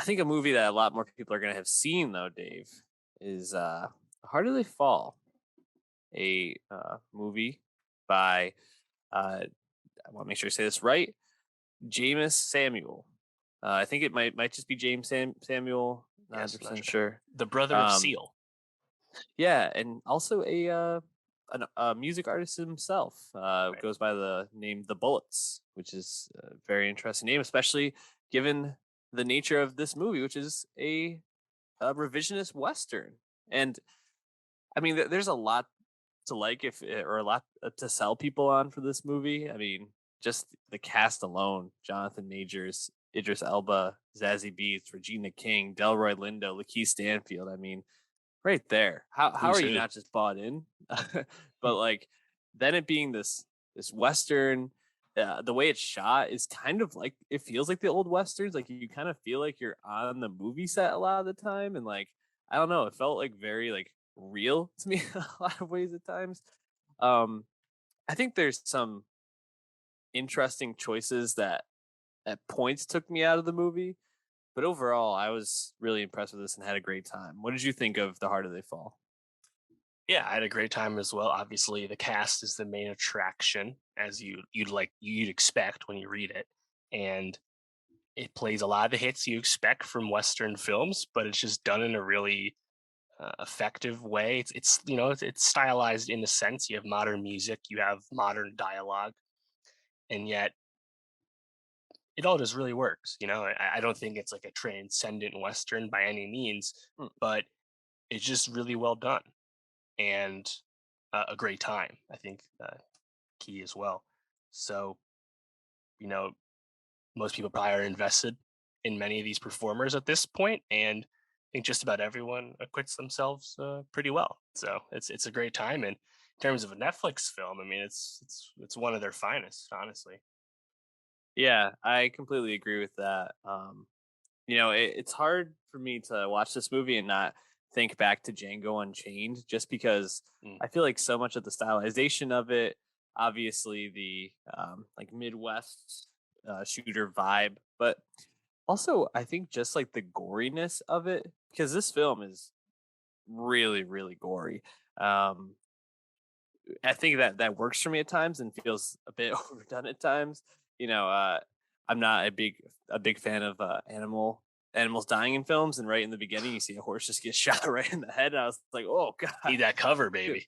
I think a movie that a lot more people are going to have seen, though, Dave, is How Do They Fall? A movie by, I want to make sure I say this right, James Samuel. I think it might just be Samuel. Not Yes, 100% sure. the brother of Seal. Yeah, and also a music artist himself. Right. Goes by the name The Bullets, which is a very interesting name, especially given the nature of this movie, which is a revisionist western. And I mean, there's a lot to like or a lot to sell people on for this movie. I mean, just the cast alone: Jonathan Majors, Idris Elba, Zazie Beetz, Regina King, Delroy Lindo, Lakeith Stanfield. I mean, right there. How Who's are you who? not just bought in? But like then it being this western, the way it's shot is kind of like it feels like the old westerns. Like you kind of feel like you're on the movie set a lot of the time, and like I don't know, it felt like very like real to me a lot of ways at times. Um, I think there's some interesting choices that at points took me out of the movie, but overall, I was really impressed with this and had a great time. What did you think of The Harder They Fall? Yeah, I had a great time as well. Obviously, the cast is the main attraction, as you'd expect when you read it, and it plays a lot of the hits you expect from Western films, but it's just done in a really effective way. It's stylized in the sense you have modern music, you have modern dialogue, and yet it all just really works. I don't think it's like a transcendent Western by any means, Hmm. but it's just really well done and a great time. I think key as well. So you know, most people probably are invested in many of these performers at this point, and I think just about everyone acquits themselves pretty well. So it's a great time. And in terms of a Netflix film, I mean, it's one of their finest, honestly. Yeah, I completely agree with that. It's hard for me to watch this movie and not think back to Django Unchained, just because Mm, I feel like so much of the stylization of it, obviously the like Midwest shooter vibe, but also I think just like the goriness of it, because this film is really, really gory. Um, I think that works for me at times and feels a bit overdone at times. You know, I'm not a big fan of animals dying in films, and right in the beginning, you see a horse just get shot right in the head, and I was like, oh god, need that cover, baby.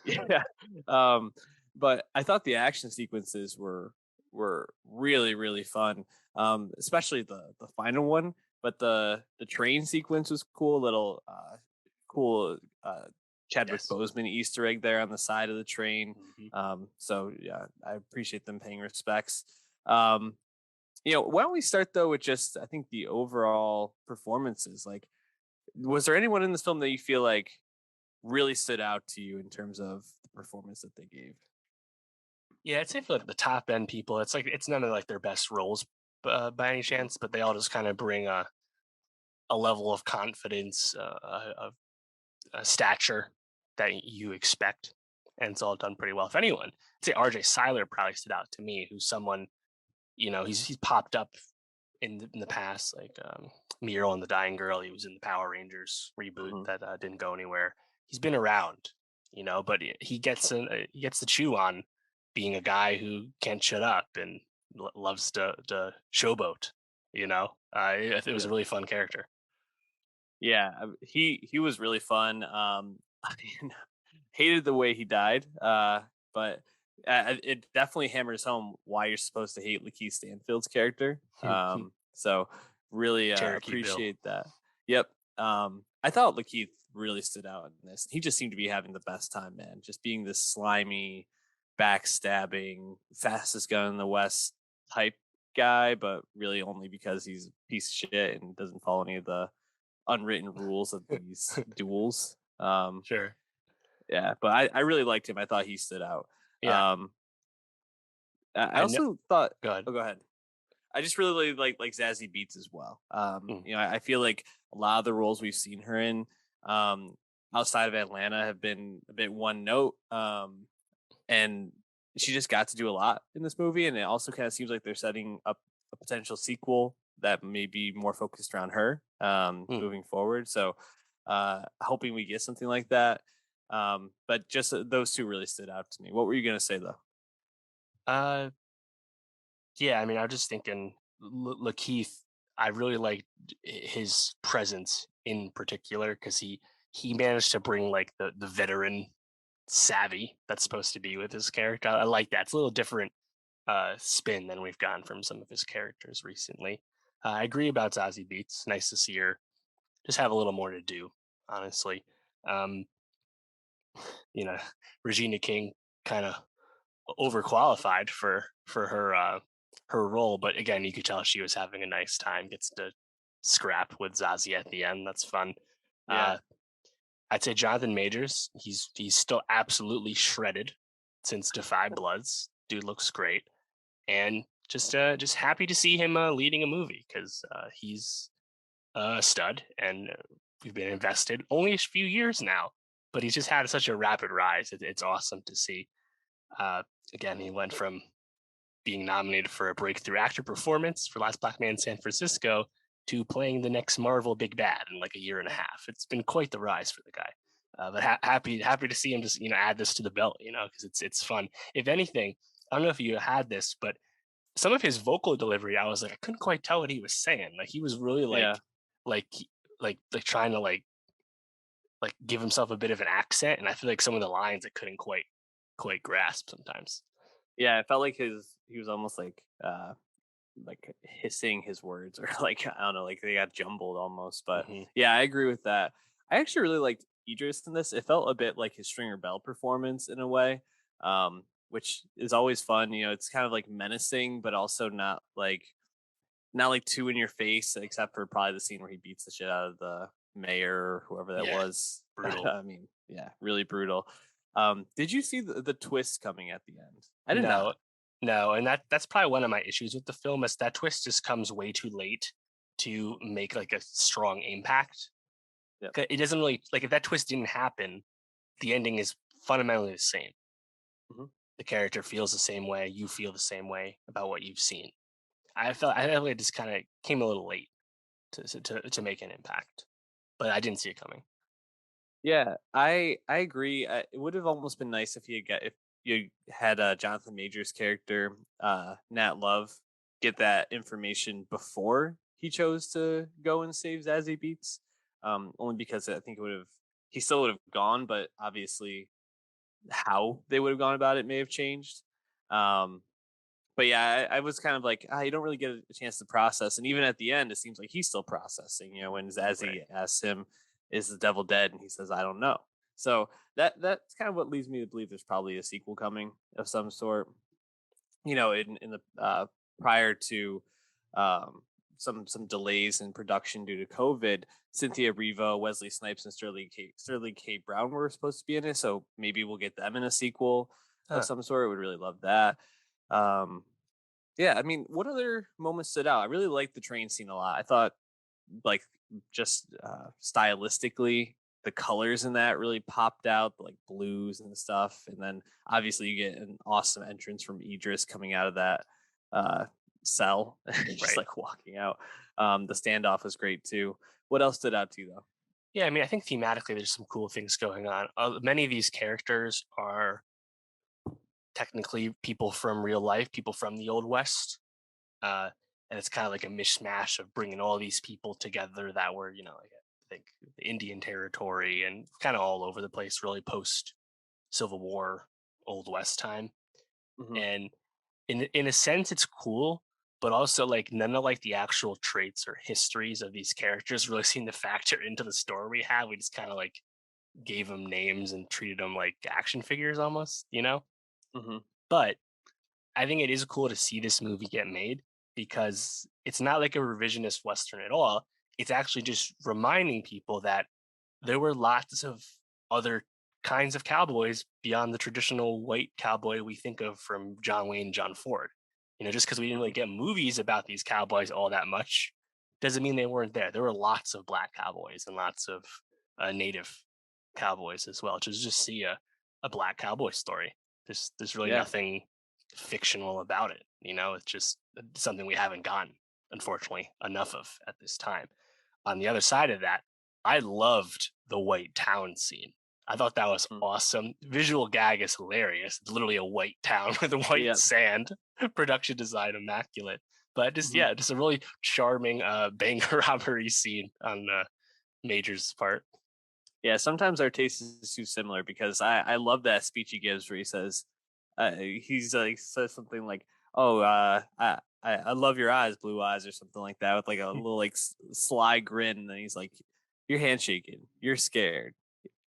yeah. Um, but I thought the action sequences were really really fun, especially the final one. But the train sequence was cool, little cool Chadwick Yes. Boseman Easter egg there on the side of the train. Hmm. So yeah, I appreciate them paying respects. Why don't we start though with just I think the overall performances. Like, was there anyone in this film that you feel like really stood out to you in terms of the performance that they gave? Yeah, I'd say for like the top end people, it's like it's none of like their best roles by any Mhm. chance, but they all just kind of bring a level of confidence, a stature that you expect, and it's all done pretty well. If anyone, I'd say RJ Seiler probably stood out to me, who's someone he's popped up in the past, like Muriel and the Dying Girl. He was in the Power Rangers reboot Mhm. that didn't go anywhere. He's been around, but he gets to chew on being a guy who can't shut up and loves to showboat. It was a Yeah. really fun character. Yeah, he was really fun. I mean, hated the way he died, but it definitely hammers home why you're supposed to hate Lakeith Stanfield's character. So really Cherokee Bill. appreciate that. Yep. I thought Lakeith really stood out in this. He just seemed to be having the best time, man. Just being this slimy, backstabbing, fastest gun in the West type guy, but really only because he's a piece of shit and doesn't follow any of the unwritten rules of these duels. Sure. Yeah, but I really liked him. I thought he stood out. Yeah. Um, I I know. also thought. Go ahead. Oh, go ahead. I just really like Zazie Beats as well. Mm, I feel like a lot of the roles we've seen her in um, outside of Atlanta have been a bit one note, and she just got to do a lot in this movie. And it also kind of seems like they're setting up a potential sequel that may be more focused around her Hmm. moving forward. So hoping we get something like that. But just those two really stood out to me. What were you gonna say though? Uh, yeah, I mean, I was just thinking, Lakeith. I really liked his presence in particular because he managed to bring like the veteran savvy that's supposed to be with his character. I like that. It's a little different spin than we've gotten from some of his characters recently. I agree about Zazie Beetz. Nice to see her just have a little more to do, honestly. Um, you know, Regina King kind of overqualified for her role, but again, you could tell she was having a nice time. Gets to scrap with Zazie at the end. That's fun. Yeah, Uh, I'd say Jonathan Majors. He's still absolutely shredded since Defy Bloods. Dude looks great, and just happy to see him leading a movie because he's a stud, and we've been invested only a few years now, but he's just had such a rapid rise. It's awesome to see. Uh, Again, he went from being nominated for a breakthrough actor performance for Last Black Man in San Francisco to playing the next Marvel big bad in like a year and a half. It's been quite the rise for the guy. But happy to see him just add this to the belt, because it's fun. If anything, I don't know if you had this, but some of his vocal delivery, I was like, I couldn't quite tell what he was saying. Like he was really yeah. like like trying to like give himself a bit of an accent, and I feel like some of the lines I couldn't quite grasp sometimes. Yeah, it felt like his he was almost like hissing his words or like I don't know, like they got jumbled almost. But Hmm. yeah, I agree with that. I actually really liked Idris in this. It felt a bit like his Stringer Bell performance in a way, which is always fun. You know, it's kind of like menacing, but also not like too in your face, except for probably the scene where he beats the shit out of the mayor or whoever that Yeah, was. brutal. I mean, yeah, really brutal. Did you see the twist coming at the end? I did No, not. no, and that's probably one of my issues with the film is that twist just comes way too late to make like a strong impact. Yep. It doesn't really like if that twist didn't happen, the ending is fundamentally the same. Mhm. The character feels the same way, you feel the same way about what you've seen. I felt like it just kind of came a little late to make an impact, but I didn't see it coming. Yeah, I agree. It would have almost been nice if if you had Jonathan Majors character, Nat Love, get that information before he chose to go and save Zazie Beats. Only because I think it would have he still would have gone, but obviously how they would have gone about it may have changed. Um, but yeah, I was kind of like, you don't really get a chance to process. And even at the end, it seems like he's still processing. You know, when Right. Zazie asks him, "Is the devil dead?" and he says, "I don't know." So that's kind of what leads me to believe there's probably a sequel coming of some sort. You know, in the prior to um, some delays in production due to COVID, Cynthia Erivo, Wesley Snipes, and Sterling K. Brown were supposed to be in it. So maybe we'll get them in a sequel of Huh. some sort. Would really love that. Um, yeah, I mean, what other moments stood out? I really liked the train scene a lot. I thought, like, just stylistically, the colors in that really popped out, like blues and stuff. And then obviously, you get an awesome entrance from Idris coming out of that uh, cell, just Right. like walking out. The standoff was great too. What else stood out to you, though? Yeah, I mean, I think thematically there's some cool things going on. Many of these characters are technically people from real life, people from the old west, uh, and it's kind of like a mishmash of bringing all these people together that were, like I think the Indian territory and kind of all over the place, really post Civil War, Old West time. Hmm. And in a sense, it's cool, but also like none of like the actual traits or histories of these characters really seem to factor into the story we have. We just kind of like gave them names and treated them like action figures almost. Hmm. But I think it is cool to see this movie get made because it's not like a revisionist Western at all. It's actually just reminding people that there were lots of other kinds of cowboys beyond the traditional white cowboy we think of from John Wayne, John Ford. Just because we didn't really Hmm. get movies about these cowboys all that much doesn't mean they weren't there. There were lots of black cowboys and lots of native cowboys as well. Just see a black cowboy story. There's really Yeah. nothing fictional about it. It's just something we haven't gotten. unfortunately, enough of at this time. On the other side of that, I loved the white town scene. I thought that was Mm. awesome. Visual gag is hilarious. It's literally a white town with white Yeah. sand. Production design immaculate. But just Mhm. yeah, just a really charming bank robbery scene on Major's part. Yeah, sometimes our taste is too similar because I love that speech he gives where he says, he's like says something like, "Oh, I love your eyes, blue eyes," or something like that, with like a little like sly grin, and then he's like, "You're handshaking, you're scared,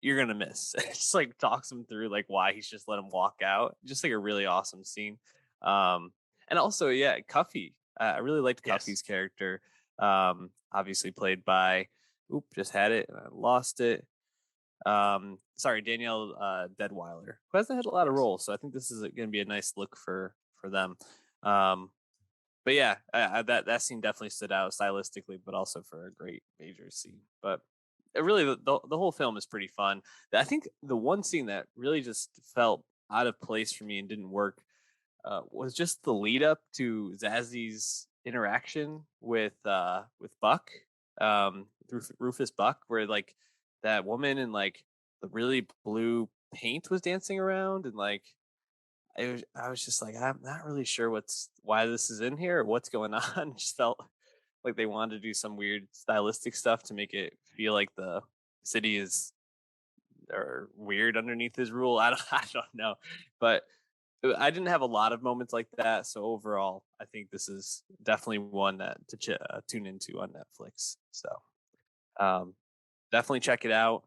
you're gonna miss." Just like talks him through like why he should just let him walk out. Just like a really awesome scene. And also, yeah, Cuffy. I really liked Yes. Cuffy's character. Obviously played by, oop, just had it and I lost it. Sorry, Danielle Deadweiler, who hasn't had a lot of Yes. roles, so I think this is going to be a nice look for them. Um, but yeah, that scene definitely stood out stylistically, but also for a great major scene. But it really, the whole film is pretty fun. I think the one scene that really just felt out of place for me and didn't work was just the lead up to Zazzy's interaction with Buck, Rufus Buck, where like that woman in like the really blue paint was dancing around, and like I was just like, I'm not really sure why this is in here or what's going on. It just felt like they wanted to do some weird stylistic stuff to make it feel like the city is or weird underneath his rule. I don't know, but I didn't have a lot of moments like that. So overall, I think this is definitely one that to tune into on Netflix. So um, definitely check it out.